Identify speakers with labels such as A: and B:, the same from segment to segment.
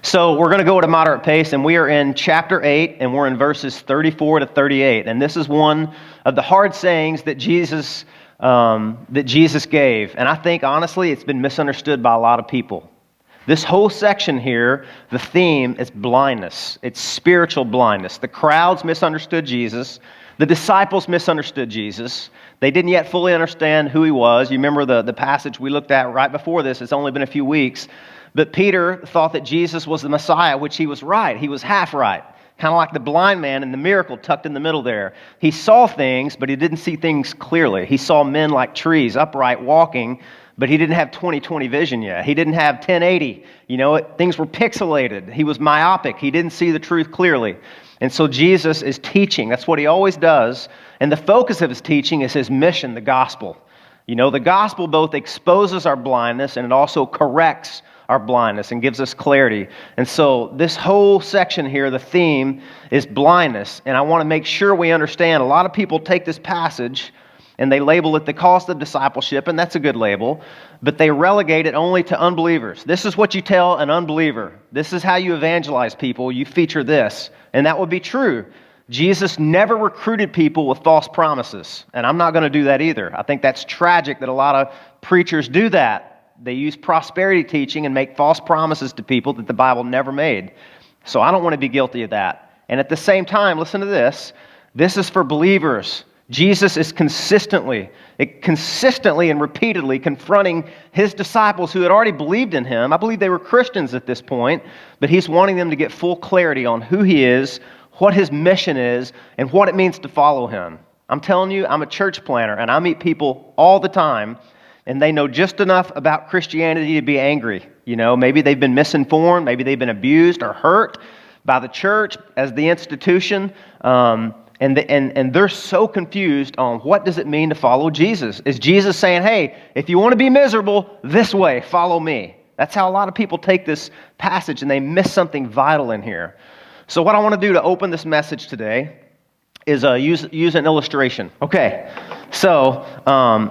A: So we're going to go at a moderate pace, and we are in chapter 8, and we're in verses 34 to 38. And this is one of the hard sayings that Jesus gave. And I think, honestly, it's been misunderstood by a lot of people. This whole section here, the theme is blindness. It's spiritual blindness. The crowds misunderstood Jesus. The disciples misunderstood Jesus. They didn't yet fully understand who he was. You remember the passage we looked at right before this. It's only been a few weeks. But Peter thought that Jesus was the Messiah, which he was right. He was half right. Kind of like the blind man in the miracle tucked in the middle there. He saw things, but he didn't see things clearly. He saw men like trees, upright, walking, but he didn't have 20/20 vision yet. He didn't have 1080. Things were pixelated. He was myopic. He didn't see the truth clearly. And so Jesus is teaching. That's what he always does. And the focus of his teaching is his mission, the gospel. The gospel both exposes our blindness and it also corrects our blindness and gives us clarity. And so this whole section here, the theme is blindness. And I want to make sure we understand, a lot of people take this passage and they label it the cost of discipleship, and that's a good label, but they relegate it only to unbelievers. This is what you tell an unbeliever. This is how you evangelize people. You feature this. And that would be true. Jesus never recruited people with false promises, and I'm not going to do that either. I think that's tragic that a lot of preachers do that. They use prosperity teaching and make false promises to people that the Bible never made. So I don't want to be guilty of that. And at the same time, listen to this. This is for believers. Jesus is consistently and repeatedly confronting his disciples who had already believed in him. I believe they were Christians at this point, but he's wanting them to get full clarity on who he is, what his mission is, and what it means to follow him. I'm telling you, I'm a church planner, and I meet people all the time, and they know just enough about Christianity to be angry. Maybe they've been misinformed, maybe they've been abused or hurt by the church as the institution, and they're so confused on what does it mean to follow Jesus. Is Jesus saying, hey, if you want to be miserable, this way, follow me? That's how a lot of people take this passage, and they miss something vital in here. So what I want to do to open this message today is use an illustration. Okay, so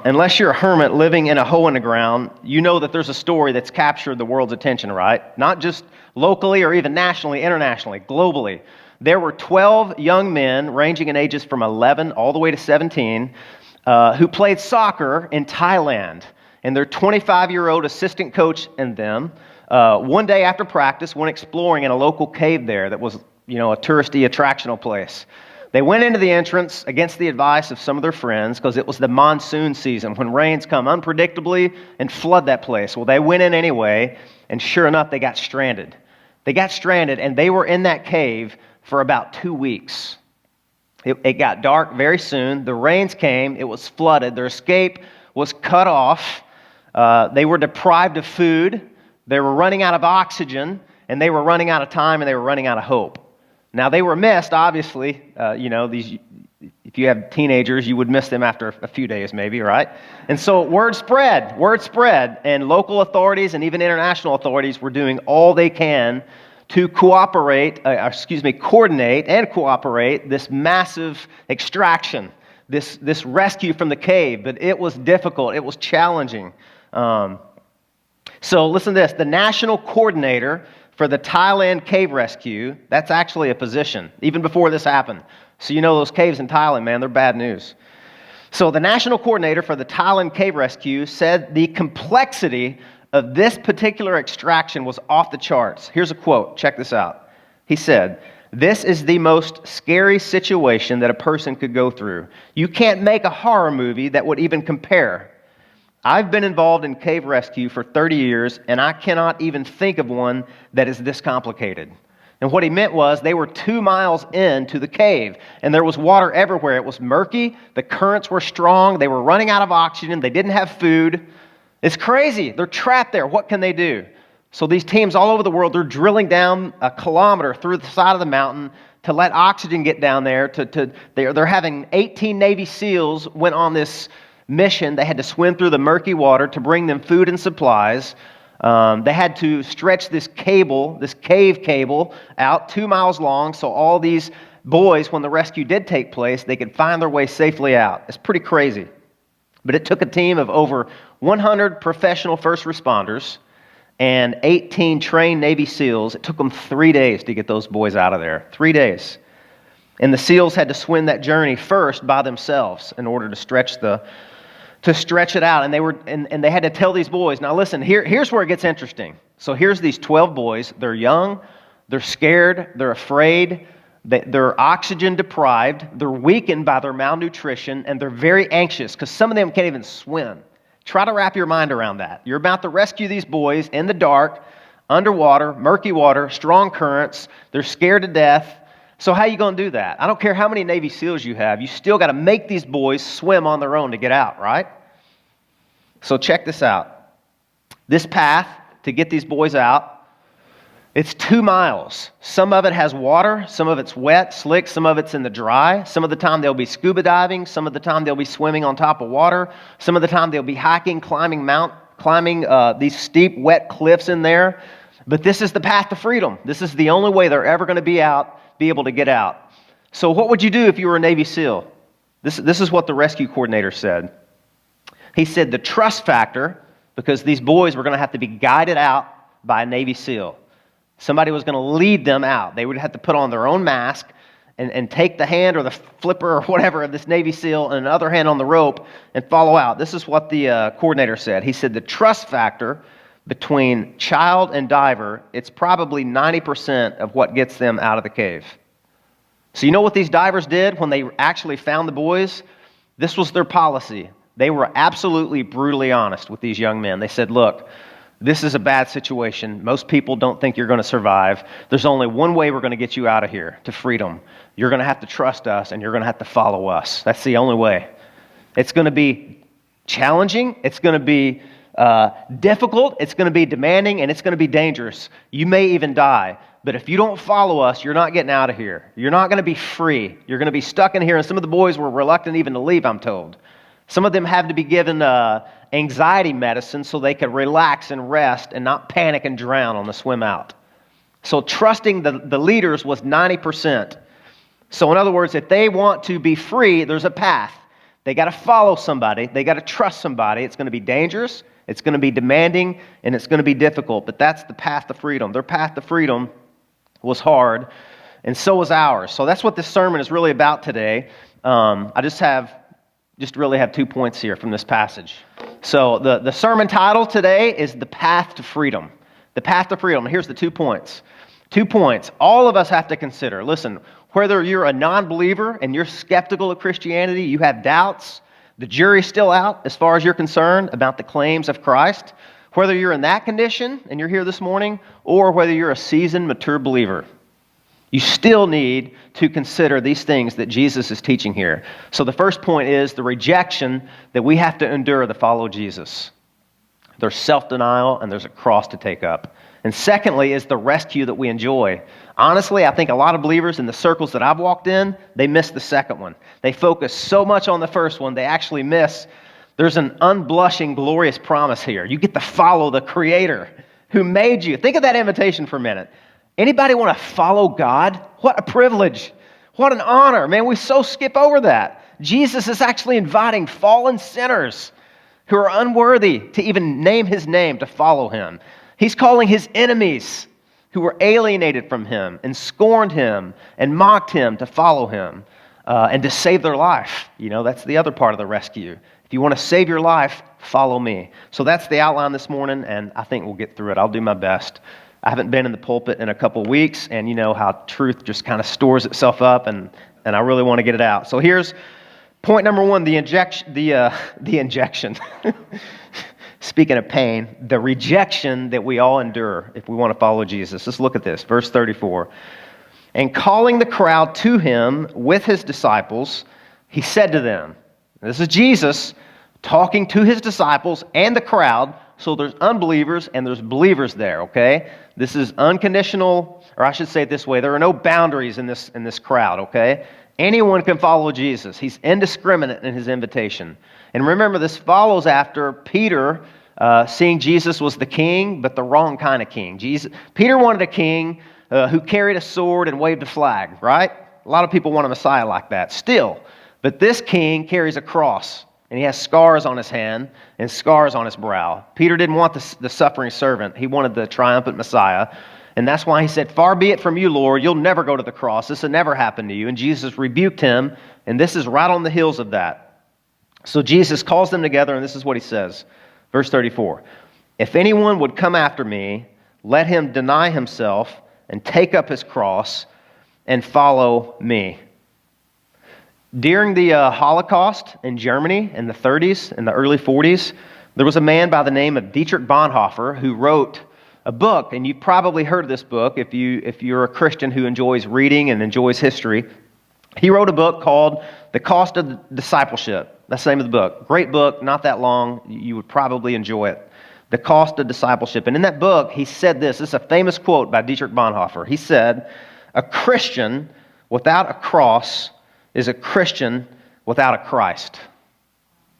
A: unless you're a hermit living in a hole in the ground, you know that there's a story that's captured the world's attention, right? Not just locally or even nationally, internationally, globally. There were 12 young men ranging in ages from 11 all the way to 17 who played soccer in Thailand. And their 25-year-old assistant coach and them, one day after practice, went exploring in a local cave there that was, a touristy attractional place. They went into the entrance against the advice of some of their friends because it was the monsoon season when rains come unpredictably and flood that place. Well, they went in anyway, and sure enough, they got stranded. They got stranded, and they were in that cave for about 2 weeks. It got dark very soon. The rains came. It was flooded. Their escape was cut off. They were deprived of food. They were running out of oxygen, and they were running out of time, and they were running out of hope. Now, they were missed, obviously. If you have teenagers, you would miss them after a few days, maybe, right? And so word spread, and local authorities and even international authorities were doing all they can to coordinate and cooperate this massive extraction, this rescue from the cave. But it was difficult. It was challenging. So listen to this. The national coordinator for the Thailand cave rescue, that's actually a position, even before this happened. So those caves in Thailand, man, they're bad news. So the national coordinator for the Thailand cave rescue said the complexity of this particular extraction was off the charts. Here's a quote. Check this out. He said, "This is the most scary situation that a person could go through. You can't make a horror movie that would even compare. I've been involved in cave rescue for 30 years, and I cannot even think of one that is this complicated." And what he meant was they were 2 miles into the cave, and there was water everywhere. It was murky. The currents were strong. They were running out of oxygen. They didn't have food. It's crazy. They're trapped there. What can they do? So these teams all over the world, they're drilling down a kilometer through the side of the mountain to let oxygen get down there. They're having 18 Navy SEALs went on this mission. They had to swim through the murky water to bring them food and supplies. They had to stretch this cave cable out 2 miles long, so all these boys, when the rescue did take place, they could find their way safely out. It's pretty crazy. But it took a team of over 100 professional first responders and 18 trained Navy SEALs. It took them 3 days to get those boys out of there. 3 days. And the SEALs had to swim that journey first by themselves in order to stretch it out. And they had to tell these boys, now listen, here's where it gets interesting. So here's these 12 boys. They're young, they're scared, they're afraid, they're oxygen deprived, they're weakened by their malnutrition, and they're very anxious because some of them can't even swim. Try to wrap your mind around that. You're about to rescue these boys in the dark, underwater, murky water, strong currents. They're scared to death. So how are you going to do that? I don't care how many Navy SEALs you have. You still got to make these boys swim on their own to get out, right? So check this out. This path to get these boys out, it's 2 miles. Some of it has water. Some of it's wet, slick. Some of it's in the dry. Some of the time they'll be scuba diving. Some of the time they'll be swimming on top of water. Some of the time they'll be hiking, climbing these steep, wet cliffs in there. But this is the path to freedom. This is the only way they're ever going to be able to get out. So what would you do if you were a Navy SEAL? This is what the rescue coordinator said. He said the trust factor, because these boys were going to have to be guided out by a Navy SEAL. Somebody was going to lead them out. They would have to put on their own mask and take the hand or the flipper or whatever of this Navy SEAL and another hand on the rope and follow out. This is what the coordinator said. He said the trust factor between child and diver, it's probably 90% of what gets them out of the cave. So you know what these divers did when they actually found the boys? This was their policy. They were absolutely brutally honest with these young men. They said, look, this is a bad situation. Most people don't think you're going to survive. There's only one way we're going to get you out of here, to freedom. You're going to have to trust us, and you're going to have to follow us. That's the only way. It's going to be challenging. It's going to be difficult, it's going to be demanding, and it's going to be dangerous. You may even die. But if you don't follow us, you're not getting out of here. You're not going to be free. You're going to be stuck in here. And some of the boys were reluctant even to leave, I'm told. Some of them had to be given anxiety medicine so they could relax and rest and not panic and drown on the swim out. So trusting the leaders was 90%. So in other words, if they want to be free, there's a path. They got to follow somebody. They got to trust somebody. It's going to be dangerous. It's going to be demanding, and it's going to be difficult, but that's the path to freedom. Their path to freedom was hard, and so was ours. So that's what this sermon is really about today. I just really have 2 points here from this passage. So the sermon title today is The Path to Freedom. The Path to Freedom. Here's the 2 points. 2 points all of us have to consider. Listen, whether you're a non-believer and you're skeptical of Christianity, you have doubts, the jury's still out as far as you're concerned about the claims of Christ. Whether you're in that condition and you're here this morning, or whether you're a seasoned, mature believer, you still need to consider these things that Jesus is teaching here. So the first point is the rejection that we have to endure to follow Jesus. There's self-denial and there's a cross to take up. And secondly is the rescue that we enjoy. Honestly, I think a lot of believers in the circles that I've walked in, they miss the second one. They focus so much on the first one, they actually miss. There's an unblushing, glorious promise here. You get to follow the Creator who made you. Think of that invitation for a minute. Anybody want to follow God? What a privilege. What an honor. Man, we so skip over that. Jesus is actually inviting fallen sinners who are unworthy to even name His name to follow Him. He's calling His enemies who were alienated from Him and scorned Him and mocked Him to follow Him and to save their life. You know, that's the other part of the rescue. If you want to save your life, follow me. So that's the outline this morning, and I think we'll get through it. I'll do my best. I haven't been in the pulpit in a couple weeks, and you know how truth just kind of stores itself up, and I really want to get it out. So here's point number one, the injection. Speaking of pain, the rejection that we all endure if we want to follow Jesus. Let's look at this, verse 34. And calling the crowd to Him with His disciples, He said to them, this is Jesus talking to His disciples and the crowd, so there's unbelievers and there's believers there, okay? This is unconditional, or I should say it this way, there are no boundaries in this crowd, okay? Anyone can follow Jesus. He's indiscriminate in His invitation. And remember, this follows after Peter seeing Jesus was the king, but the wrong kind of king. Peter wanted a king who carried a sword and waved a flag, right? A lot of people want a Messiah like that still. But this king carries a cross. and he has scars on his hand and scars on his brow. Peter didn't want the suffering servant. He wanted the triumphant Messiah. And that's why he said, "Far be it from you, Lord. You'll never go to the cross. This will never happen to you." And Jesus rebuked him, and this is right on the heels of that. So Jesus calls them together, and this is what he says. Verse 34, "If anyone would come after me, let him deny himself and take up his cross and follow me." During the Holocaust in Germany in the 30s and the early 40s, there was a man by the name of Dietrich Bonhoeffer who wrote a book, and you've probably heard of this book if you're a Christian who enjoys reading and enjoys history. He wrote a book called The Cost of Discipleship. That's the name of the book. Great book, not that long. You would probably enjoy it. The Cost of Discipleship. And in that book, he said this. This is a famous quote by Dietrich Bonhoeffer. He said, "A Christian without a cross is a Christian without a Christ."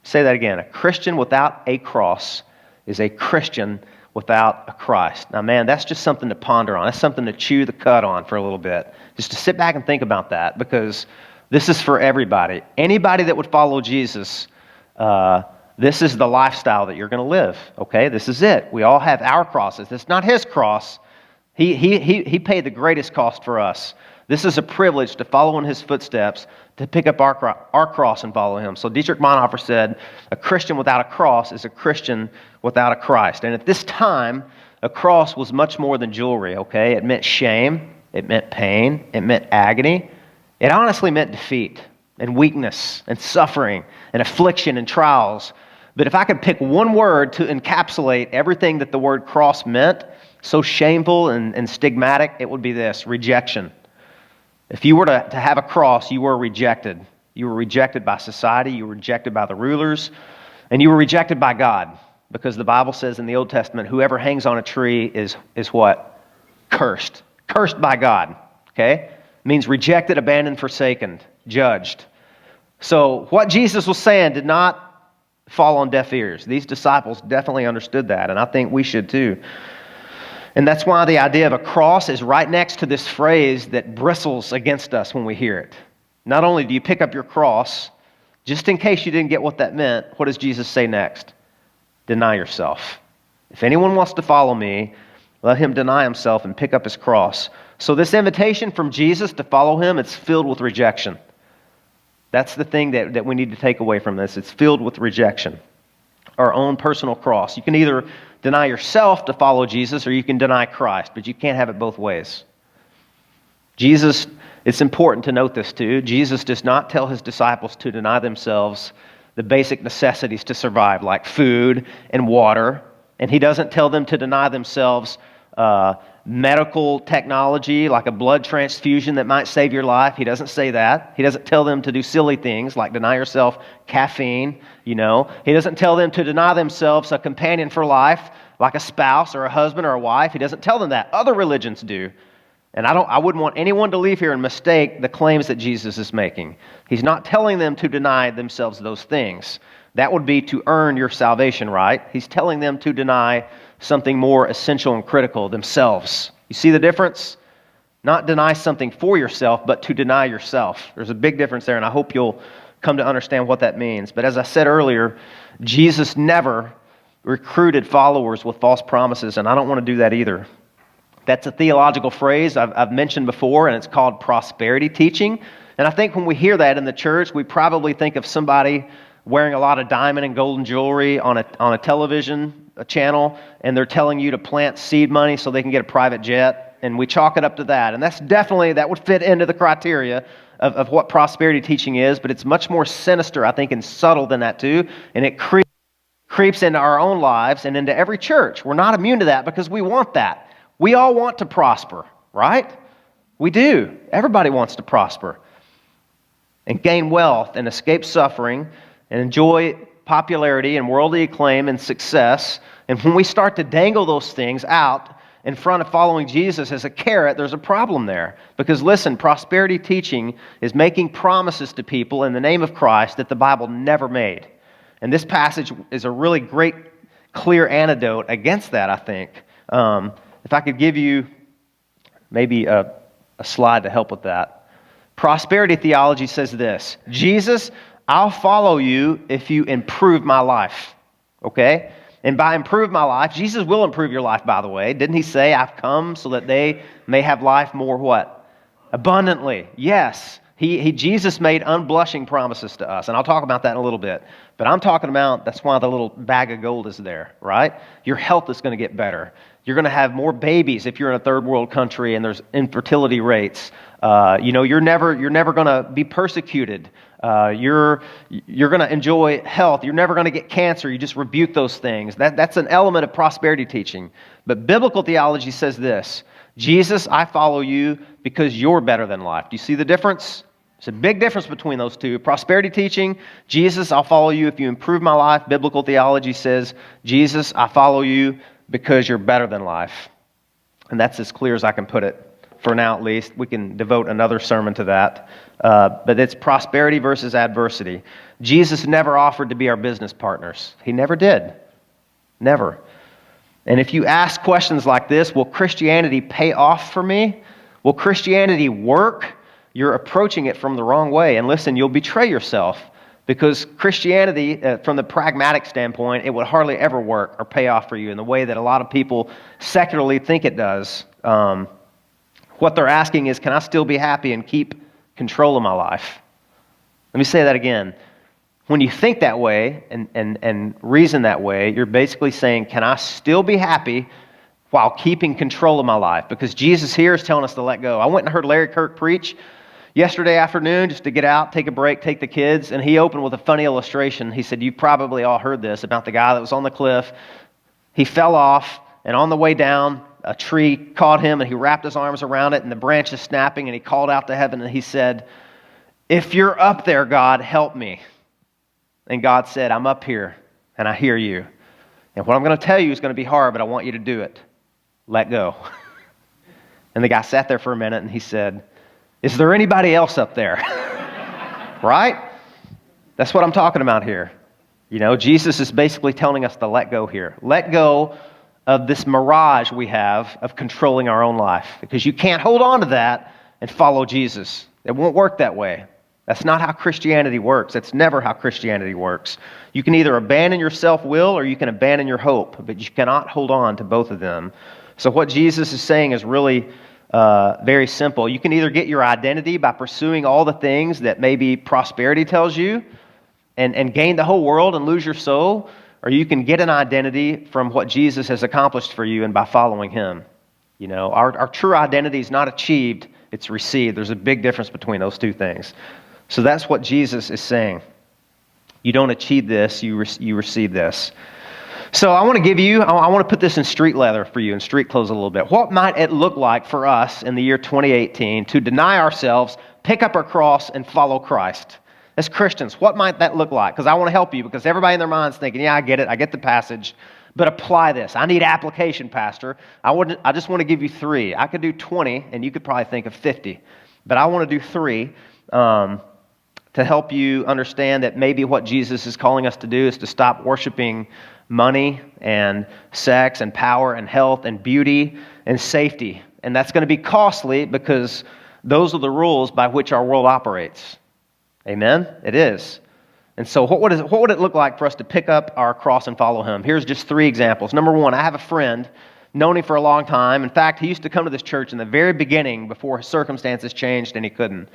A: Say that again. A Christian without a cross is a Christian without a Christ. Now, man, that's just something to ponder on. That's something to chew the cud on for a little bit. Just to sit back and think about that, because this is for everybody. Anybody that would follow Jesus, this is the lifestyle that you're going to live, okay? This is it. We all have our crosses. It's not his cross. He paid the greatest cost for us. This is a privilege to follow in his footsteps, to pick up our cross and follow him. So Dietrich Bonhoeffer said, "A Christian without a cross is a Christian without a Christ." And at this time, a cross was much more than jewelry, okay? It meant shame. It meant pain. It meant agony. It honestly meant defeat and weakness and suffering and affliction and trials. But if I could pick one word to encapsulate everything that the word cross meant, so shameful and stigmatic, it would be this: rejection. If you were to have a cross, you were rejected. You were rejected by society, you were rejected by the rulers, and you were rejected by God. Because the Bible says in the Old Testament, whoever hangs on a tree is what? Cursed. Cursed by God. Okay? It means rejected, abandoned, forsaken, judged. So what Jesus was saying did not fall on deaf ears. These disciples definitely understood that, and I think we should too. And that's why the idea of a cross is right next to this phrase that bristles against us when we hear it. Not only do you pick up your cross, just in case you didn't get what that meant, what does Jesus say next? Deny yourself. If anyone wants to follow me, let him deny himself and pick up his cross. So this invitation from Jesus to follow him, it's filled with rejection. That's the thing that we need to take away from this. It's filled with rejection. Our own personal cross. You can either deny yourself to follow Jesus, or you can deny Christ, but you can't have it both ways. Jesus, it's important to note this too, Jesus does not tell his disciples to deny themselves the basic necessities to survive, like food and water, and he doesn't tell them to deny themselves medical technology, like a blood transfusion that might save your life. He doesn't say that. He doesn't tell them to do silly things like deny yourself caffeine, He doesn't tell them to deny themselves a companion for life, like a spouse or a husband or a wife. He doesn't tell them that. Other religions do. And I wouldn't want anyone to leave here and mistake the claims that Jesus is making. He's not telling them to deny themselves those things. That would be to earn your salvation, right? He's telling them to deny something more essential and critical, themselves. You see the difference? Not deny something for yourself, but to deny yourself. There's a big difference there, and I hope you'll come to understand what that means. But as I said earlier, Jesus never recruited followers with false promises, and I don't want to do that either. That's a theological phrase I've mentioned before, and it's called prosperity teaching. And I think when we hear that in the church, we probably think of somebody wearing a lot of diamond and golden jewelry on a television channel, and they're telling you to plant seed money so they can get a private jet, and we chalk it up to that. And that would fit into the criteria of what prosperity teaching is, but it's much more sinister, I think, and subtle than that too, and it creeps into our own lives and into every church. We're not immune to that because we want that. We all want to prosper, right? We do. Everybody wants to prosper and gain wealth and escape suffering and enjoy popularity and worldly acclaim and success. And when we start to dangle those things out in front of following Jesus as a carrot, there's a problem there. Because listen, prosperity teaching is making promises to people in the name of Christ that the Bible never made. And this passage is a really great, clear antidote against that, I think. If I could give you maybe a slide to help with that. Prosperity theology says this: Jesus, I'll follow you if you improve my life. Okay? And by improve my life, Jesus will improve your life, by the way. Didn't he say, I've come so that they may have life more what? Abundantly. Yes. Jesus made unblushing promises to us, and I'll talk about that in a little bit. But I'm talking about, that's why the little bag of gold is there, right? Your health is going to get better. You're going to have more babies if you're in a third world country and there's infertility rates. You're never going to be persecuted. You're going to enjoy health. You're never going to get cancer. You just rebuke those things. That's an element of prosperity teaching. But biblical theology says this: Jesus, I follow you because you're better than life. Do you see the difference? There's a big difference between those two. Prosperity teaching, Jesus, I'll follow you if you improve my life. Biblical theology says, Jesus, I follow you because you're better than life. And that's as clear as I can put it, for now at least. We can devote another sermon to that. But it's prosperity versus adversity. Jesus never offered to be our business partners. He never did. Never. And if you ask questions like this, will Christianity pay off for me? Will Christianity work? You're approaching it from the wrong way. And listen, you'll betray yourself, because Christianity, from the pragmatic standpoint, it would hardly ever work or pay off for you in the way that a lot of people secularly think it does. What they're asking is, can I still be happy and keep control of my life? Let me say that again. When you think that way and reason that way, you're basically saying, can I still be happy while keeping control of my life? Because Jesus here is telling us to let go. I went and heard Larry Kirk preach yesterday afternoon just to get out, take a break, take the kids, and he opened with a funny illustration. He said, you've probably all heard this about the guy that was on the cliff. He fell off, and on the way down, a tree caught him, and he wrapped his arms around it, and the branch is snapping, and he called out to heaven, and he said, if you're up there, God, help me. And God said, I'm up here, and I hear you. And what I'm going to tell you is going to be hard, but I want you to do it. Let go. And the guy sat there for a minute, and he said, is there anybody else up there? Right? That's what I'm talking about here. Jesus is basically telling us to let go here. Let go of this mirage we have of controlling our own life, because you can't hold on to that and follow Jesus. It won't work that way. That's not how Christianity works. That's never how Christianity works. You can either abandon your self-will or you can abandon your hope, but you cannot hold on to both of them. So what Jesus is saying is really very simple. You can either get your identity by pursuing all the things that maybe prosperity tells you and gain the whole world and lose your soul, or you can get an identity from what Jesus has accomplished for you and by following him. Our true identity is not achieved, it's received. There's a big difference between those two things. So that's what Jesus is saying. You don't achieve this, you receive this. So I want to put this in street leather for you, in street clothes a little bit. What might it look like for us in the year 2018 to deny ourselves, pick up our cross, and follow Christ? As Christians, what might that look like? Because I want to help you, because everybody in their mind's thinking, yeah, I get it, I get the passage, but apply this. I need application, Pastor. I just want to give you 3. I could do 20, and you could probably think of 50, but I want to do 3 to help you understand that maybe what Jesus is calling us to do is to stop worshiping money and sex and power and health and beauty and safety. And that's going to be costly, because those are the rules by which our world operates. Amen? It is. And so what would it look like for us to pick up our cross and follow him? Here's just 3 examples. Number 1, I have a friend, known him for a long time. In fact, he used to come to this church in the very beginning before his circumstances changed and he couldn't.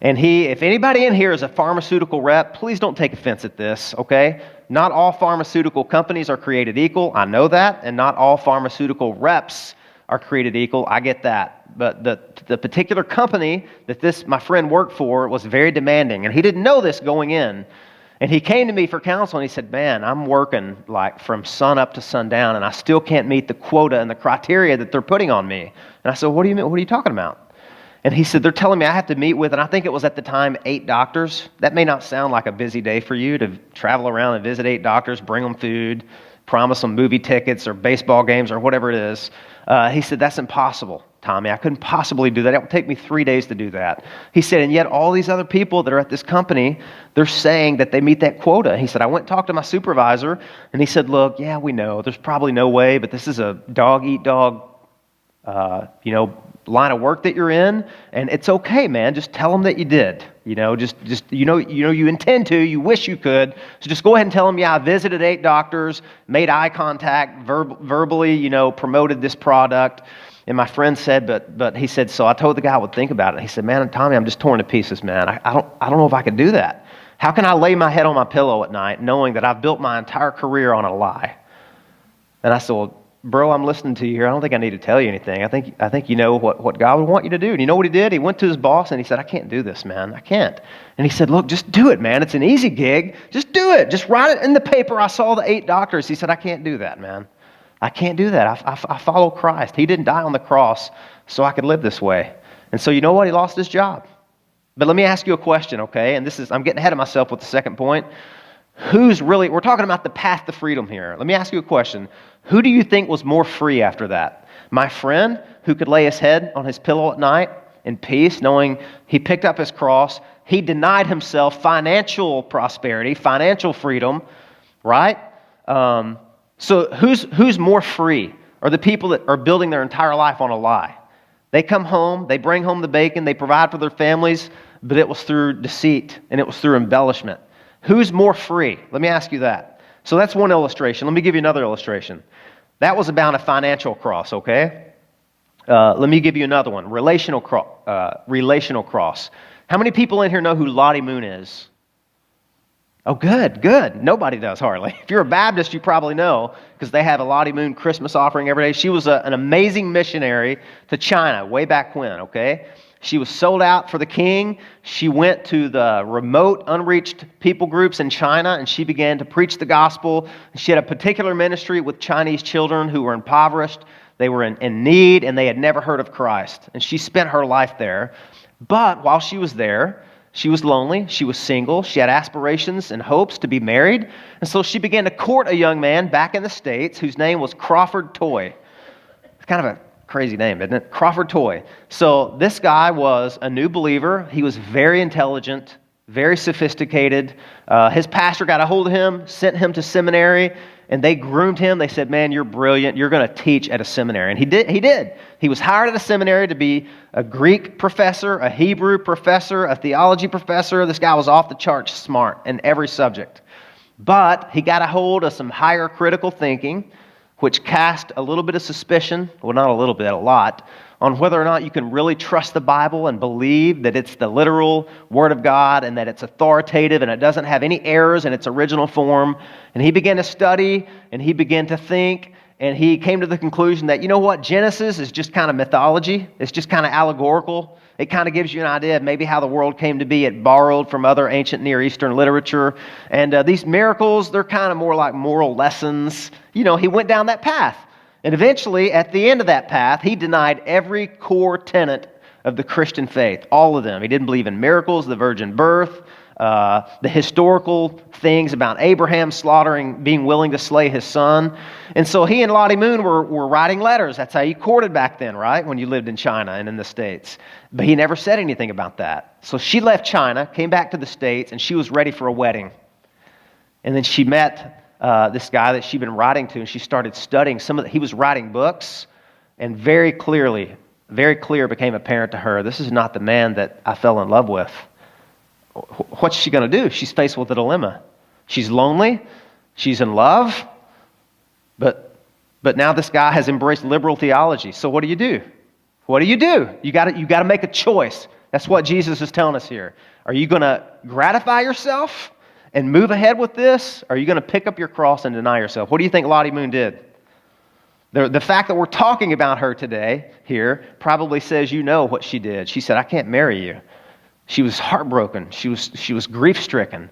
A: And if anybody in here is a pharmaceutical rep, please don't take offense at this, okay? Not all pharmaceutical companies are created equal. I know that. And not all pharmaceutical reps are created equal. I get that. But the particular company that my friend worked for was very demanding. And he didn't know this going in. And he came to me for counsel, and he said, man, I'm working like from sun up to sundown, and I still can't meet the quota and the criteria that they're putting on me. And I said, what do you mean? What are you talking about? And he said, they're telling me I have to meet with, and I think it was at the time, 8 doctors. That may not sound like a busy day for you to travel around and visit 8 doctors, bring them food, promise them movie tickets or baseball games or whatever it is. He said, that's impossible, Tommy. I couldn't possibly do that. It would take me 3 days to do that. He said, and yet all these other people that are at this company, they're saying that they meet that quota. He said, I went and talked to my supervisor, and he said, look, yeah, we know. There's probably no way, but this is a dog-eat-dog line of work that you're in, and it's okay, man. Just tell them that you did. You intend to, you wish you could. So just go ahead and tell them, I visited 8 doctors, made eye contact, verbally, promoted this product. And my friend said, but he said, so I told the guy I would think about it. He said, man, Tommy, I'm just torn to pieces, man. I don't know if I could do that. How can I lay my head on my pillow at night knowing that I've built my entire career on a lie? And I said, well, bro, I'm listening to you here. I don't think I need to tell you anything. I think you know what God would want you to do. And you know what he did? He went to his boss and he said, I can't do this, man. I can't. And he said, look, just do it, man. It's an easy gig. Just do it. Just write it in the paper. I saw the 8 doctors. He said, I can't do that, man. I can't do that. I follow Christ. He didn't die on the cross so I could live this way. And so you know what? He lost his job. But let me ask you a question, okay? And I'm getting ahead of myself with the second point. We're talking about the path to freedom here. Let me ask you a question. Who do you think was more free after that? My friend who could lay his head on his pillow at night in peace, knowing he picked up his cross, he denied himself financial prosperity, financial freedom, right? So who's more free? Are the people that are building their entire life on a lie? They come home, they bring home the bacon, they provide for their families, but it was through deceit and it was through embellishment. Who's more free? Let me ask you that. So that's one illustration. Let me give you another illustration. That was about a financial cross, okay? Let me give you another one. Relational cross. How many people in here know who Lottie Moon is? Oh, good. Nobody does, hardly. If you're a Baptist, you probably know, because they have a Lottie Moon Christmas offering every day. She was an amazing missionary to China way back when, okay? She was sold out for the king. She went to the remote, unreached people groups in China, and she began to preach the gospel. She had a particular ministry with Chinese children who were impoverished. They were in need, and they had never heard of Christ. And she spent her life there. But while she was there, she was lonely, she was single, she had aspirations and hopes to be married, and so she began to court a young man back in the States whose name was Crawford Toy. It's kind of a crazy name, isn't it? Crawford Toy. So this guy was a new believer. He was very intelligent, very sophisticated. His pastor got a hold of him, sent him to seminary, and they groomed him. They said, man, you're brilliant. You're going to teach at a seminary. And he did. He was hired at a seminary to be a Greek professor, a Hebrew professor, a theology professor. This guy was off the charts smart in every subject. But he got a hold of some higher critical thinking, which cast a little bit of suspicion, well, not a little bit, a lot, on whether or not you can really trust the Bible and believe that it's the literal Word of God and that it's authoritative and it doesn't have any errors in its original form. And he began to study and he began to think, and he came to the conclusion that, you know what, Genesis is just kind of mythology. It's just kind of allegorical. It kind of gives you an idea of maybe how the world came to be. It borrowed from other ancient Near Eastern literature. And these miracles, they're kind of more like moral lessons. He went down that path. And eventually, at the end of that path, he denied every core tenet of the Christian faith, all of them. He didn't believe in miracles, the virgin birth, the historical things about Abraham being willing to slay his son. And so he and Lottie Moon were writing letters. That's how you courted back then, right? When you lived in China and in the States. But he never said anything about that. So she left China, came back to the States, and she was ready for a wedding. And then she met this guy that she'd been writing to, and she started studying he was writing books, and very clear became apparent to her, this is not the man that I fell in love with. What's she going to do? She's faced with a dilemma. She's lonely, she's in love, but now this guy has embraced liberal theology. So what do you do? What do? You got to make a choice. That's what Jesus is telling us here. Are you going to gratify yourself and move ahead with this? Or are you going to pick up your cross and deny yourself? What do you think Lottie Moon did? The fact that we're talking about her today here probably says you know what she did. She said, I can't marry you. She was heartbroken. She was grief-stricken.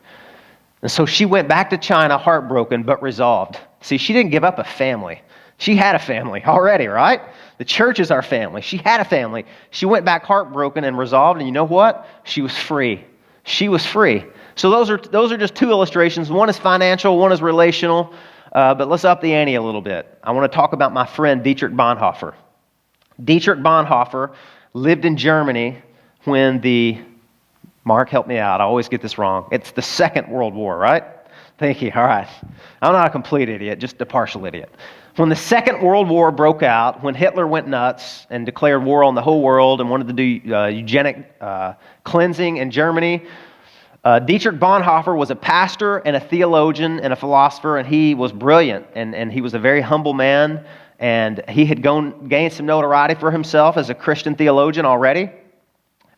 A: And so she went back to China heartbroken but resolved. See, she didn't give up a family. She had a family already, right? The church is our family. She had a family. She went back heartbroken and resolved, and you know what? She was free. She was free. So those are just two illustrations. One is financial, one is relational. But let's up the ante a little bit. I want to talk about my friend Dietrich Bonhoeffer. Dietrich Bonhoeffer lived in Germany when Mark, help me out. I always get this wrong. It's the Second World War, right? Thank you. All right. I'm not a complete idiot, just a partial idiot. When the Second World War broke out, when Hitler went nuts and declared war on the whole world and wanted to do eugenic cleansing in Germany, Dietrich Bonhoeffer was a pastor and a theologian and a philosopher, and he was brilliant, and he was a very humble man, and he had gained some notoriety for himself as a Christian theologian already,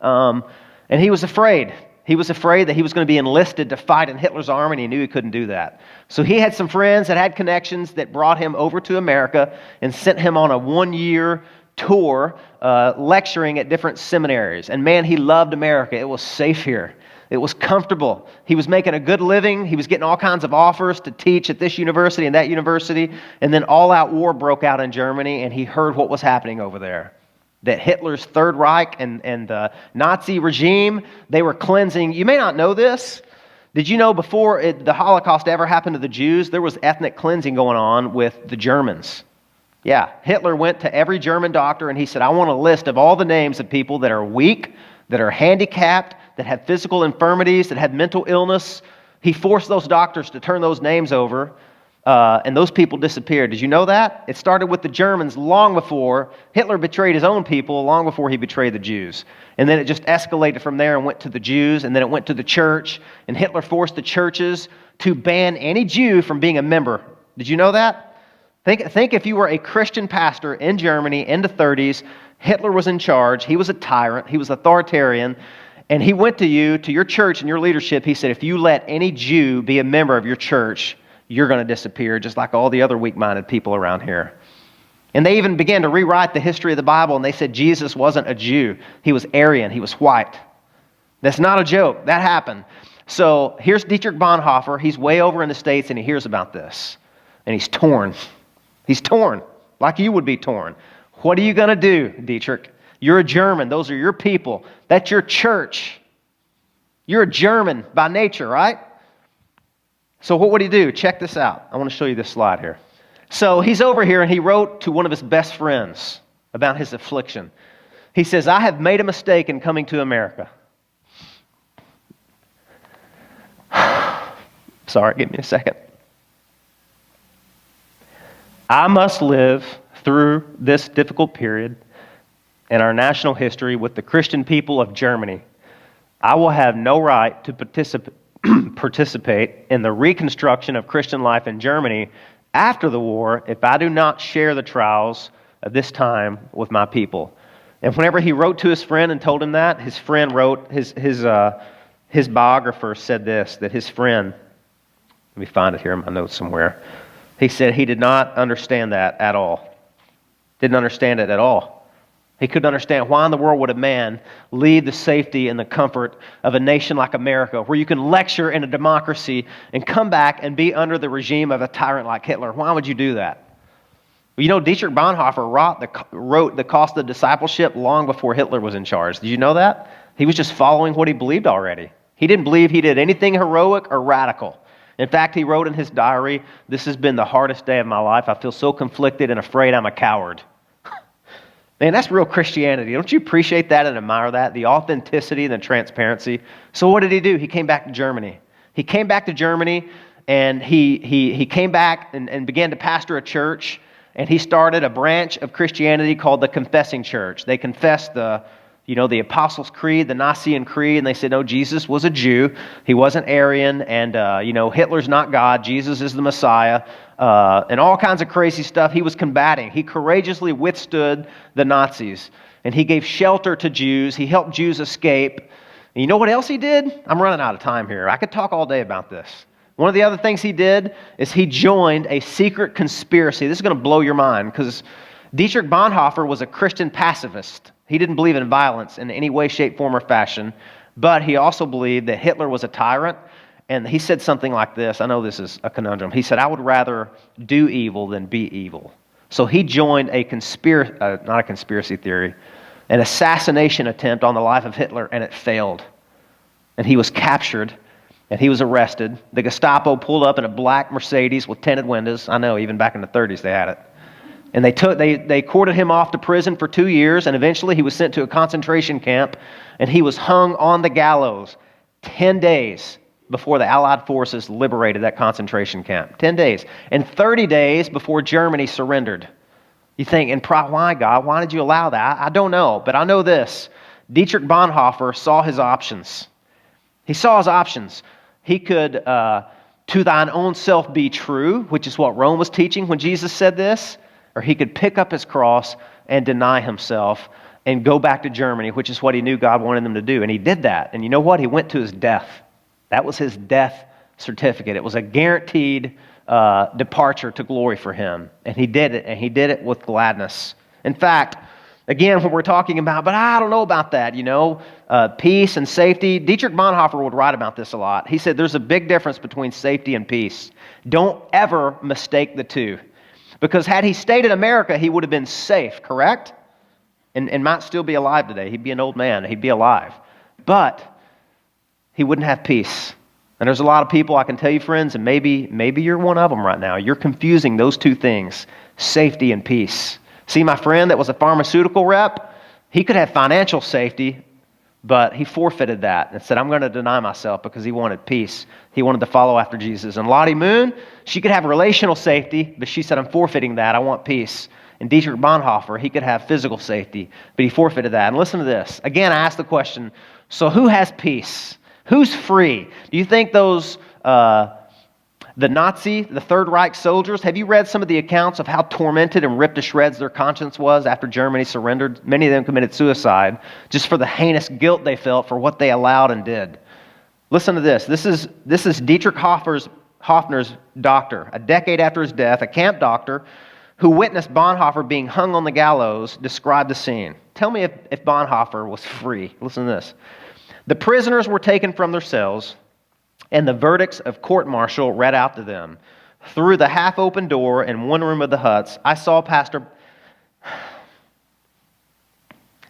A: and he was afraid. He was afraid that he was going to be enlisted to fight in Hitler's army, and he knew he couldn't do that. So he had some friends that had connections that brought him over to America and sent him on a one-year tour lecturing at different seminaries. And man, he loved America. It was safe here. It was comfortable. He was making a good living. He was getting all kinds of offers to teach at this university and that university. And then all-out war broke out in Germany, and he heard what was happening over there. That Hitler's Third Reich and the Nazi regime, they were cleansing. You may not know this. Did you know before the Holocaust ever happened to the Jews, there was ethnic cleansing going on with the Germans? Yeah, Hitler went to every German doctor and he said, I want a list of all the names of people that are weak, that are handicapped, that have physical infirmities, that have mental illness. He forced those doctors to turn those names over, and those people disappeared. Did you know that? It started with the Germans long before Hitler betrayed his own people, long before he betrayed the Jews. And then it just escalated from there and went to the Jews, and then it went to the church, and Hitler forced the churches to ban any Jew from being a member. Did you know that? Think if you were a Christian pastor in Germany in the 30s, Hitler was in charge, he was a tyrant, he was authoritarian, and he went to you, to your church and your leadership, he said, if you let any Jew be a member of your church, you're going to disappear, just like all the other weak-minded people around here. And they even began to rewrite the history of the Bible, and they said Jesus wasn't a Jew. He was Aryan. He was white. That's not a joke. That happened. So here's Dietrich Bonhoeffer. He's way over in the States, and he hears about this. And he's torn. He's torn, like you would be torn. What are you going to do, Dietrich? You're a German. Those are your people. That's your church. You're a German by nature, right? So what would he do? Check this out. I want to show you this slide here. So he's over here and he wrote to one of his best friends about his affliction. He says, I have made a mistake in coming to America. Sorry, give me a second. I must live through this difficult period in our national history with the Christian people of Germany. I will have no right to participate in the reconstruction of Christian life in Germany after the war if I do not share the trials of this time with my people. And whenever he wrote to his friend and told him that, his friend wrote, his biographer said this, that his friend, let me find it here in my notes somewhere, he said he did not understand that at all. Didn't understand it at all. He couldn't understand why in the world would a man leave the safety and the comfort of a nation like America, where you can lecture in a democracy and come back and be under the regime of a tyrant like Hitler. Why would you do that? Well, you know, Dietrich Bonhoeffer wrote The Cost of Discipleship long before Hitler was in charge. Did you know that? He was just following what he believed already. He didn't believe he did anything heroic or radical. In fact, he wrote in his diary, this has been the hardest day of my life. I feel so conflicted and afraid I'm a coward. Man, that's real Christianity. Don't you appreciate that and admire that? The authenticity and the transparency. So what did he do? He came back to Germany. He came back to Germany, and he came back and began to pastor a church, and he started a branch of Christianity called the Confessing Church. They confessed the Apostles' Creed, the Nicene Creed, and they said, no, Jesus was a Jew. He wasn't Aryan, and, Hitler's not God. Jesus is the Messiah, and all kinds of crazy stuff he was combating. He courageously withstood the Nazis, and he gave shelter to Jews. He helped Jews escape. And you know what else he did? I'm running out of time here. I could talk all day about this. One of the other things he did is he joined a secret conspiracy. This is going to blow your mind, because Dietrich Bonhoeffer was a Christian pacifist. He didn't believe in violence in any way, shape, form, or fashion, but he also believed that Hitler was a tyrant, and he said something like this. I know this is a conundrum. He said, I would rather do evil than be evil. So he joined an assassination attempt on the life of Hitler, and it failed. And he was captured, and he was arrested. The Gestapo pulled up in a black Mercedes with tinted windows. I know, even back in the 30s they had it. And they courted him off to prison for 2 years, and eventually he was sent to a concentration camp, and he was hung on the gallows 10 days before the Allied forces liberated that concentration camp. 10 days. And 30 days before Germany surrendered. You think, and why, God? Why did you allow that? I don't know, but I know this. Dietrich Bonhoeffer saw his options. He saw his options. He could, to thine own self be true, which is what Rome was teaching when Jesus said this, or he could pick up his cross and deny himself and go back to Germany, which is what he knew God wanted him to do. And he did that. And you know what? He went to his death. That was his death certificate. It was a guaranteed departure to glory for him. And he did it, and he did it with gladness. In fact, again, when we're talking about, but I don't know about that, peace and safety. Dietrich Bonhoeffer would write about this a lot. He said there's a big difference between safety and peace. Don't ever mistake the two. Because had he stayed in America, he would have been safe, correct? And might still be alive today. He'd be an old man. He'd be alive. But he wouldn't have peace. And there's a lot of people, I can tell you, friends, and maybe you're one of them right now. You're confusing those two things, safety and peace. See, my friend that was a pharmaceutical rep, he could have financial safety, but he forfeited that and said, I'm going to deny myself because he wanted peace. He wanted to follow after Jesus. And Lottie Moon, she could have relational safety, but she said, I'm forfeiting that. I want peace. And Dietrich Bonhoeffer, he could have physical safety, but he forfeited that. And listen to this. Again, I asked the question, so who has peace? Who's free? Do you think those, the Third Reich soldiers, have you read some of the accounts of how tormented and ripped to shreds their conscience was after Germany surrendered? Many of them committed suicide just for the heinous guilt they felt for what they allowed and did. Listen to this. This is Dietrich Hoffner's doctor, a decade after his death, a camp doctor, who witnessed Bonhoeffer being hung on the gallows, described the scene. Tell me if Bonhoeffer was free. Listen to this. The prisoners were taken from their cells, and the verdicts of court-martial read out to them. Through the half-open door in one room of the huts, I saw Pastor...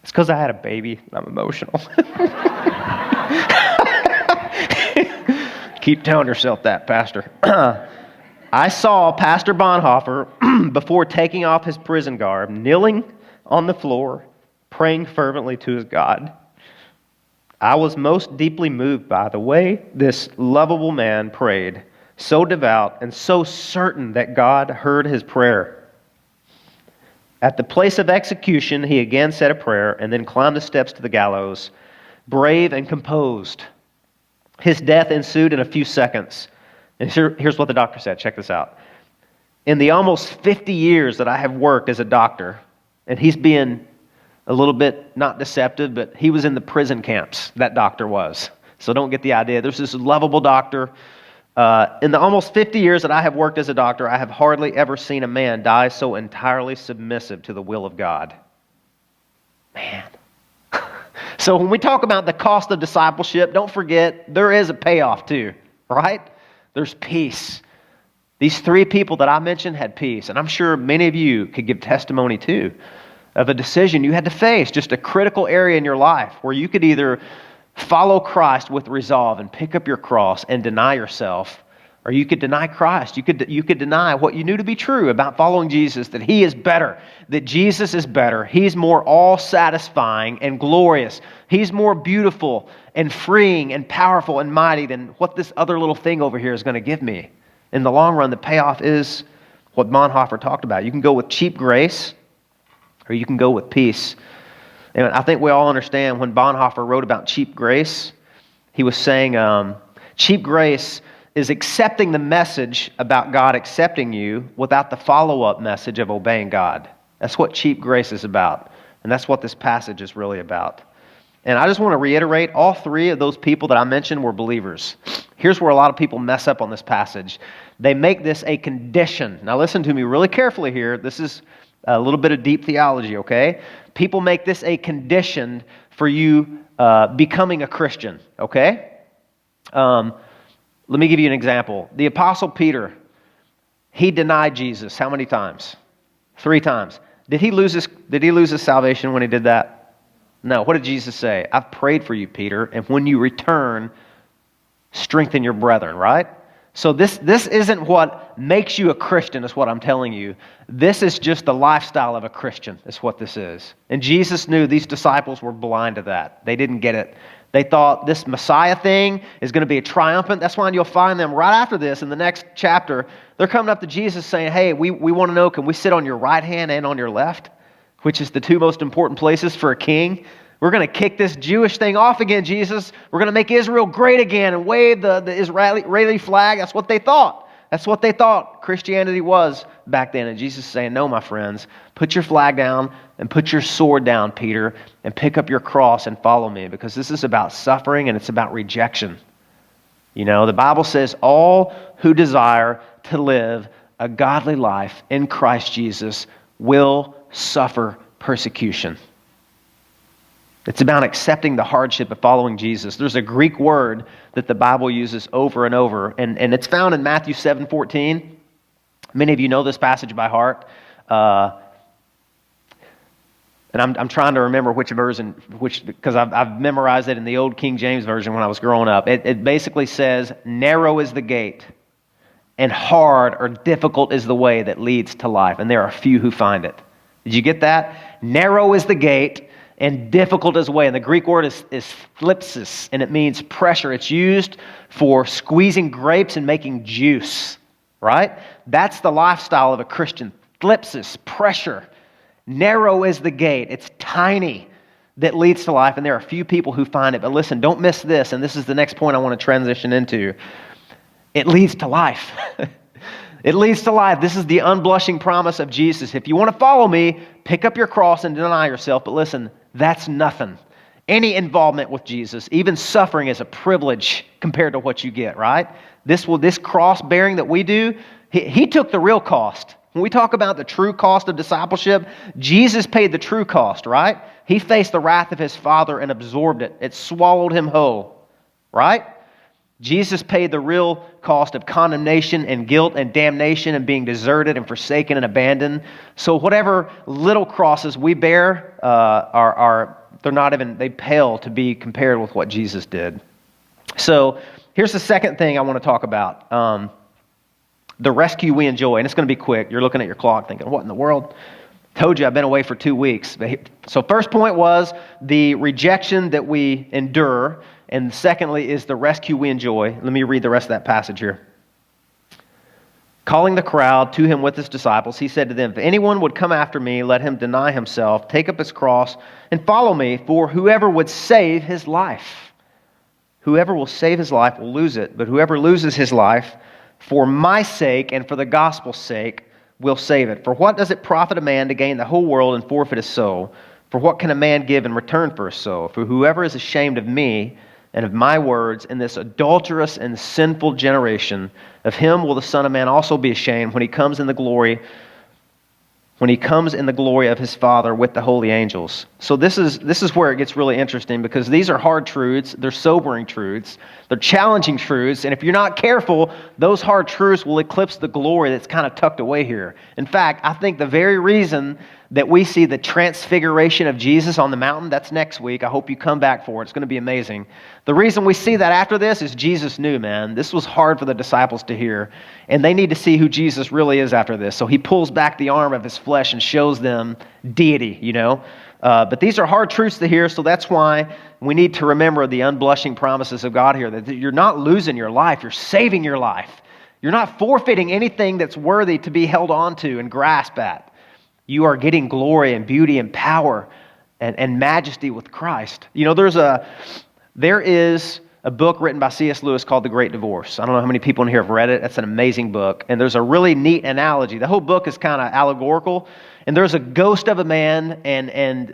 A: It's because I had a baby. I'm emotional. Keep telling yourself that, Pastor. I saw Pastor Bonhoeffer, before taking off his prison garb, kneeling on the floor, praying fervently to his God. I was most deeply moved by the way this lovable man prayed, so devout and so certain that God heard his prayer. At the place of execution, he again said a prayer and then climbed the steps to the gallows, brave and composed. His death ensued in a few seconds. And here's what the doctor said. Check this out. In the almost 50 years that I have worked as a doctor, and he's being a little bit not deceptive, but he was in the prison camps, that doctor was. So don't get the idea. There's this lovable doctor. In the almost 50 years that I have worked as a doctor, I have hardly ever seen a man die so entirely submissive to the will of God. Man. So when we talk about the cost of discipleship, don't forget there is a payoff too, right? There's peace. These three people that I mentioned had peace, and I'm sure many of you could give testimony too of a decision you had to face, just a critical area in your life where you could either follow Christ with resolve and pick up your cross and deny yourself, or you could deny Christ. You could deny what you knew to be true about following Jesus, that He is better, that Jesus is better. He's more all-satisfying and glorious. He's more beautiful and freeing and powerful and mighty than what this other little thing over here is going to give me. In the long run, the payoff is what Bonhoeffer talked about. You can go with cheap grace, or you can go with peace. And I think we all understand when Bonhoeffer wrote about cheap grace, he was saying cheap grace is accepting the message about God accepting you without the follow-up message of obeying God. That's what cheap grace is about. And that's what this passage is really about. And I just want to reiterate, all three of those people that I mentioned were believers. Here's where a lot of people mess up on this passage. They make this a condition. Now listen to me really carefully here. This is a little bit of deep theology, okay? People make this a condition for you becoming a Christian, okay? Let me give you an example. The Apostle Peter, he denied Jesus how many times? 3 times. Did he lose his salvation when he did that? No. What did Jesus say? I've prayed for you, Peter, and when you return, strengthen your brethren, right? So this isn't what makes you a Christian, is what I'm telling you. This is just the lifestyle of a Christian, is what this is. And Jesus knew these disciples were blind to that. They didn't get it. They thought this Messiah thing is going to be a triumphant. That's why you'll find them right after this in the next chapter. They're coming up to Jesus saying, hey, we want to know, can we sit on your right hand and on your left? Which is the two most important places for a king. We're going to kick this Jewish thing off again, Jesus. We're going to make Israel great again and wave the Israeli flag. That's what they thought. That's what they thought Christianity was back then. And Jesus is saying, no, my friends, put your flag down and put your sword down, Peter, and pick up your cross and follow me, because this is about suffering and it's about rejection. You know, the Bible says all who desire to live a godly life in Christ Jesus will suffer persecution. It's about accepting the hardship of following Jesus. There's a Greek word that the Bible uses over and over, and it's found in Matthew 7:14. Many of you know this passage by heart. And I'm trying to remember which version, because I've memorized it in the old King James Version when I was growing up. It basically says, narrow is the gate, and hard or difficult is the way that leads to life, and there are few who find it. Did you get that? Narrow is the gate, and difficult is the way. And the Greek word is thlipsis, and it means pressure. It's used for squeezing grapes and making juice, right? That's the lifestyle of a Christian. Thlipsis, pressure. Narrow is the gate. It's tiny that leads to life, and there are few people who find it. But listen, don't miss this, and this is the next point I want to transition into. It leads to life. It leads to life. This is the unblushing promise of Jesus. If you want to follow me, pick up your cross and deny yourself. But listen, that's nothing. Any involvement with Jesus, even suffering, is a privilege compared to what you get, right? This cross bearing that we do, he took the real cost. When we talk about the true cost of discipleship, Jesus paid the true cost, right? He faced the wrath of his Father and absorbed it. It swallowed him whole, right? Jesus paid the real cost of condemnation and guilt and damnation and being deserted and forsaken and abandoned. So whatever little crosses we bear they pale to be compared with what Jesus did. So here's the second thing I want to talk about. The rescue we enjoy. And it's going to be quick. You're looking at your clock thinking, what in the world? Told you I've been away for 2 weeks. So first point was the rejection that we endure. And secondly is the rescue we enjoy. Let me read the rest of that passage here. Calling the crowd to him with his disciples, he said to them, if anyone would come after me, let him deny himself, take up his cross, and follow me. For whoever would save his life, whoever will save his life will lose it. But whoever loses his life for my sake and for the gospel's sake will save it. For what does it profit a man to gain the whole world and forfeit his soul? For what can a man give in return for his soul? For whoever is ashamed of me and of my words in this adulterous and sinful generation, of him will the Son of Man also be ashamed when he comes in the glory of his Father with the holy angels. So this is where it gets really interesting, because these are hard truths, they're sobering truths, they're challenging truths, and if you're not careful, those hard truths will eclipse the glory that's kind of tucked away here. In fact, I think the very reason that we see the transfiguration of Jesus on the mountain, that's next week. I hope you come back for it. It's going to be amazing. The reason we see that after this is Jesus knew, man, this was hard for the disciples to hear, and they need to see who Jesus really is after this. So he pulls back the arm of his flesh and shows them deity, you know. But these are hard truths to hear, so that's why we need to remember the unblushing promises of God here, that you're not losing your life, you're saving your life. You're not forfeiting anything that's worthy to be held on to and grasped at. You are getting glory and beauty and power and majesty with Christ. You know, there is a book written by C.S. Lewis called The Great Divorce. I don't know how many people in here have read it. It's an amazing book. And there's a really neat analogy. The whole book is kind of allegorical. And there's a ghost of a man, and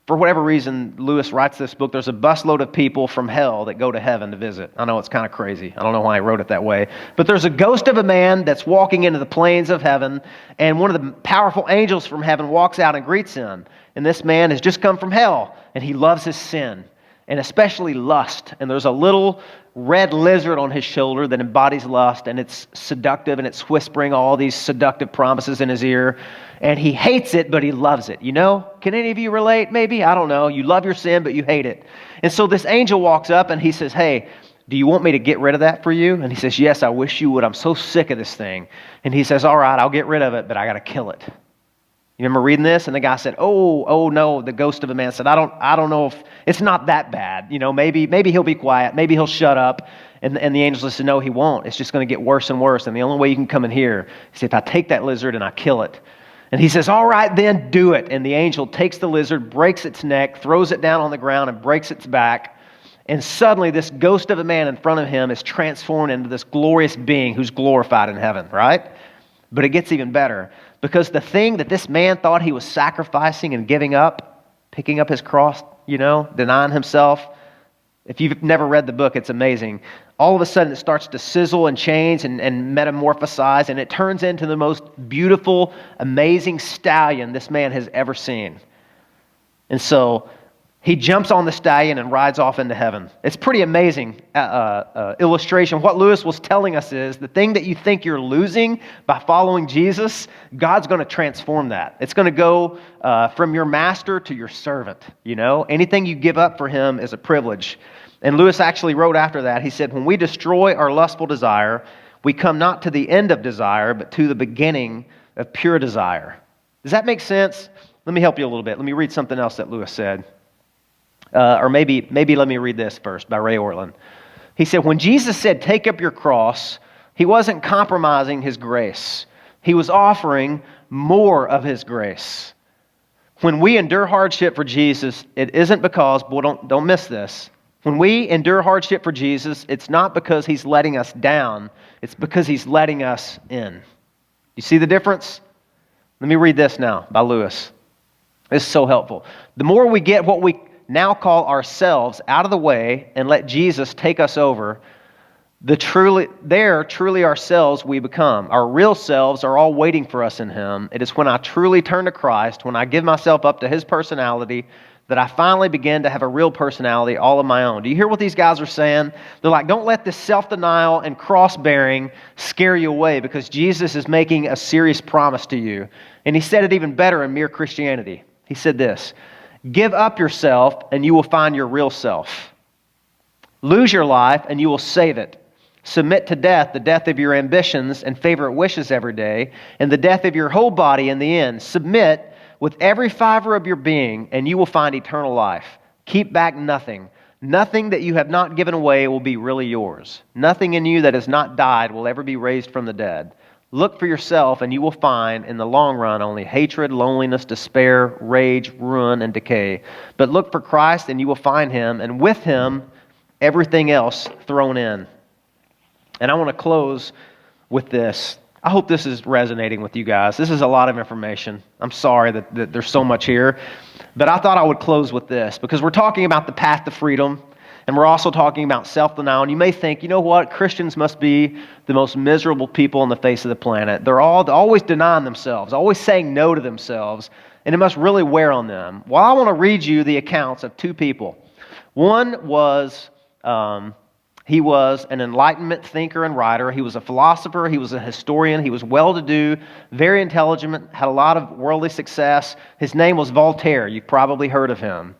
A: for whatever reason, Lewis writes this book. There's a busload of people from hell that go to heaven to visit. I know it's kind of crazy. I don't know why I wrote it that way. But there's a ghost of a man that's walking into the plains of heaven, and one of the powerful angels from heaven walks out and greets him. And this man has just come from hell, and he loves his sin, and especially lust. And there's a little red lizard on his shoulder that embodies lust, and it's seductive, and it's whispering all these seductive promises in his ear. And he hates it, but he loves it. You know? Can any of you relate? Maybe? I don't know. You love your sin, but you hate it. And so this angel walks up and he says, hey, do you want me to get rid of that for you? And he says, yes, I wish you would. I'm so sick of this thing. And he says, all right, I'll get rid of it, but I got to kill it. You remember reading this? And the guy said, oh no, the ghost of a man said, I don't know if it's not that bad. Maybe he'll be quiet. Maybe he'll shut up. And the angel said, no, he won't. It's just going to get worse and worse. And the only way you can come in here is if I take that lizard and I kill it. And he says, all right, then do it. And the angel takes the lizard, breaks its neck, throws it down on the ground and breaks its back. And suddenly this ghost of a man in front of him is transformed into this glorious being who's glorified in heaven, right? But it gets even better, because the thing that this man thought he was sacrificing and giving up, picking up his cross, denying himself, if you've never read the book, it's amazing. All of a sudden it starts to sizzle and change and metamorphosize, and it turns into the most beautiful, amazing stallion this man has ever seen. And so he jumps on the stallion and rides off into heaven. It's pretty amazing illustration. What Lewis was telling us is the thing that you think you're losing by following Jesus, God's going to transform that. It's going to go from your master to your servant. Anything you give up for him is a privilege. And Lewis actually wrote after that, he said, when we destroy our lustful desire, we come not to the end of desire, but to the beginning of pure desire. Does that make sense? Let me help you a little bit. Let me read something else that Lewis said. Or maybe let me read this first by Ray Ortlund. He said, when Jesus said, take up your cross, he wasn't compromising his grace. He was offering more of his grace. When we endure hardship for Jesus, it isn't because, don't miss this. When we endure hardship for Jesus, it's not because he's letting us down. It's because he's letting us in. You see the difference? Let me read this now by Lewis. This is so helpful. The more we get what we now call ourselves out of the way and let Jesus take us over, truly ourselves we become. Our real selves are all waiting for us in him. It is when I truly turn to Christ, when I give myself up to his personality, that I finally begin to have a real personality all of my own. Do you hear what these guys are saying? They're like, don't let this self-denial and cross-bearing scare you away, because Jesus is making a serious promise to you. And he said it even better in Mere Christianity. He said this, give up yourself and you will find your real self. Lose your life and you will save it. Submit to death, the death of your ambitions and favorite wishes every day, and the death of your whole body in the end. Submit with every fiber of your being and you will find eternal life. Keep back nothing. Nothing that you have not given away will be really yours. Nothing in you that has not died will ever be raised from the dead. Look for yourself, and you will find, in the long run, only hatred, loneliness, despair, rage, ruin, and decay. But look for Christ, and you will find him, and with him, everything else thrown in. And I want to close with this. I hope this is resonating with you guys. This is a lot of information. I'm sorry that there's so much here. But I thought I would close with this, because we're talking about the path to freedom. And we're also talking about self-denial. And you may think, you know what? Christians must be the most miserable people on the face of the planet. They're always denying themselves, always saying no to themselves, and it must really wear on them. Well, I want to read you the accounts of two people. One was, he was an Enlightenment thinker and writer. He was a philosopher. He was a historian. He was well-to-do, very intelligent, had a lot of worldly success. His name was Voltaire. You've probably heard of him.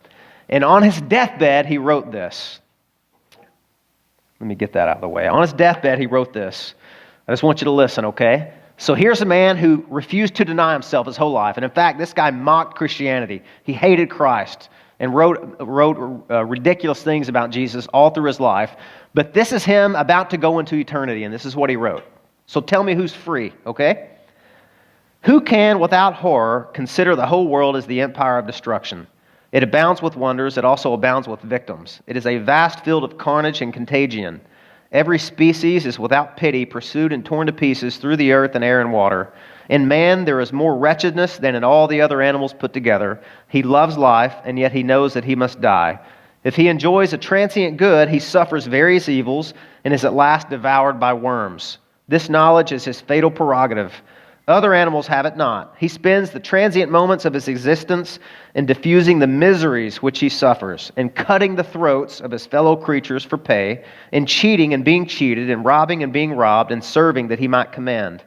A: And on his deathbed, he wrote this. Let me get that out of the way. On his deathbed, he wrote this. I just want you to listen, okay? So here's a man who refused to deny himself his whole life. And in fact, this guy mocked Christianity. He hated Christ and wrote ridiculous things about Jesus all through his life. But this is him about to go into eternity, and this is what he wrote. So tell me who's free, okay? Who can, without horror, consider the whole world as the empire of destruction? It abounds with wonders. It also abounds with victims. It is a vast field of carnage and contagion. Every species is without pity, pursued and torn to pieces through the earth and air and water. In man there is more wretchedness than in all the other animals put together. He loves life, and yet he knows that he must die. If he enjoys a transient good, he suffers various evils and is at last devoured by worms. This knowledge is his fatal prerogative. Other animals have it not. He spends the transient moments of his existence in diffusing the miseries which he suffers, in cutting the throats of his fellow creatures for pay, in cheating and being cheated, in robbing and being robbed, and serving that he might command.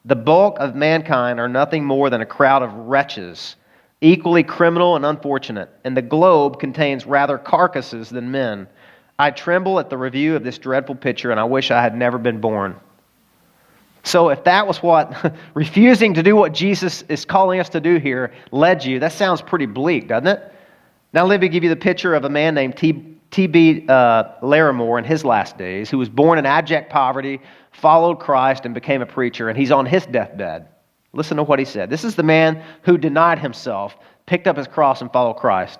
A: The bulk of mankind are nothing more than a crowd of wretches, equally criminal and unfortunate, and the globe contains rather carcasses than men. I tremble at the review of this dreadful picture, and I wish I had never been born. So if that was what refusing to do what Jesus is calling us to do here led you, that sounds pretty bleak, doesn't it? Now let me give you the picture of a man named T.B. Larimore in his last days, who was born in abject poverty, followed Christ, and became a preacher, and he's on his deathbed. Listen to what he said. This is the man who denied himself, picked up his cross, and followed Christ.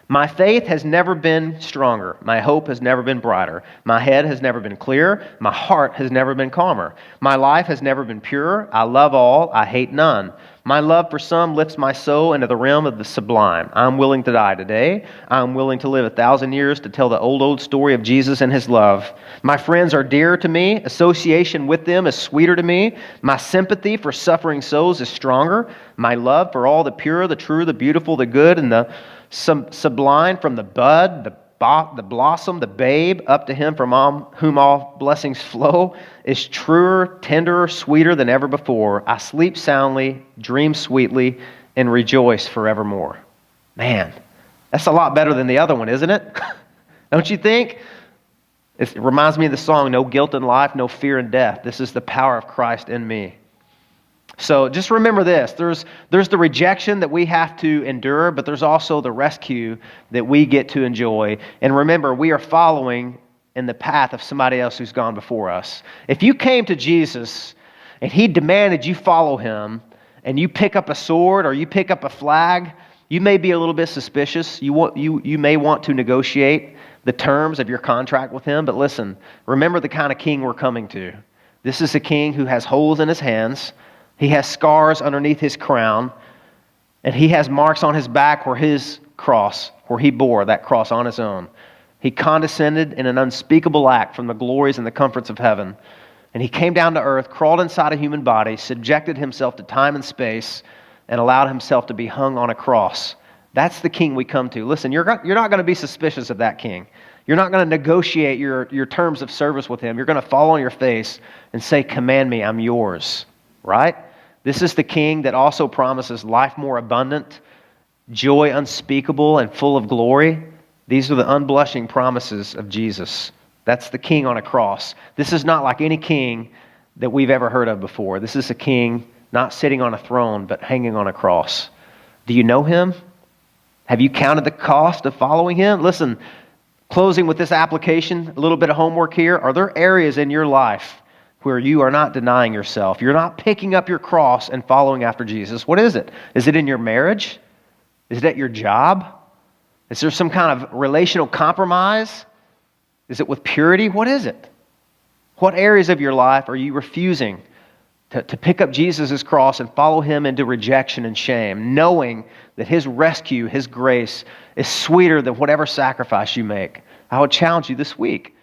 A: My faith has never been stronger. My hope has never been brighter. My head has never been clearer. My heart has never been calmer. My life has never been purer. I love all. I hate none. My love for some lifts my soul into the realm of the sublime. I'm willing to die today. I'm willing to live 1,000 years to tell the old story of Jesus and his love. My friends are dearer to me. Association with them is sweeter to me. My sympathy for suffering souls is stronger. My love for all the pure, the true, the beautiful, the good, and the sublime, from the bud, the blossom, the babe, up to him from whom all blessings flow, is truer, tenderer, sweeter than ever before. I sleep soundly, dream sweetly, and rejoice forevermore. Man, that's a lot better than the other one, isn't it? Don't you think? It reminds me of the song, "No guilt in life, no fear in death. This is the power of Christ in me." So just remember this. There's the rejection that we have to endure, but there's also the rescue that we get to enjoy. And remember, we are following in the path of somebody else who's gone before us. If you came to Jesus and he demanded you follow him, and you pick up a sword or you pick up a flag, you may be a little bit suspicious. You may want to negotiate the terms of your contract with him. But listen, remember the kind of king we're coming to. This is a king who has holes in his hands. He has scars underneath his crown, and he has marks on his back where he bore that cross on his own. He condescended in an unspeakable act from the glories and the comforts of heaven. And he came down to earth, crawled inside a human body, subjected himself to time and space, and allowed himself to be hung on a cross. That's the king we come to. Listen, you're not going to be suspicious of that king. You're not going to negotiate your terms of service with him. You're going to fall on your face and say, "Command me, I'm yours." Right? This is the king that also promises life more abundant, joy unspeakable and full of glory. These are the unblushing promises of Jesus. That's the king on a cross. This is not like any king that we've ever heard of before. This is a king not sitting on a throne, but hanging on a cross. Do you know him? Have you counted the cost of following him? Listen, closing with this application, a little bit of homework here. Are there areas in your life where you are not denying yourself? You're not picking up your cross and following after Jesus. What is it? Is it in your marriage? Is it at your job? Is there some kind of relational compromise? Is it with purity? What is it? What areas of your life are you refusing to pick up Jesus' cross and follow him into rejection and shame, knowing that his rescue, his grace, is sweeter than whatever sacrifice you make? I would challenge you this week.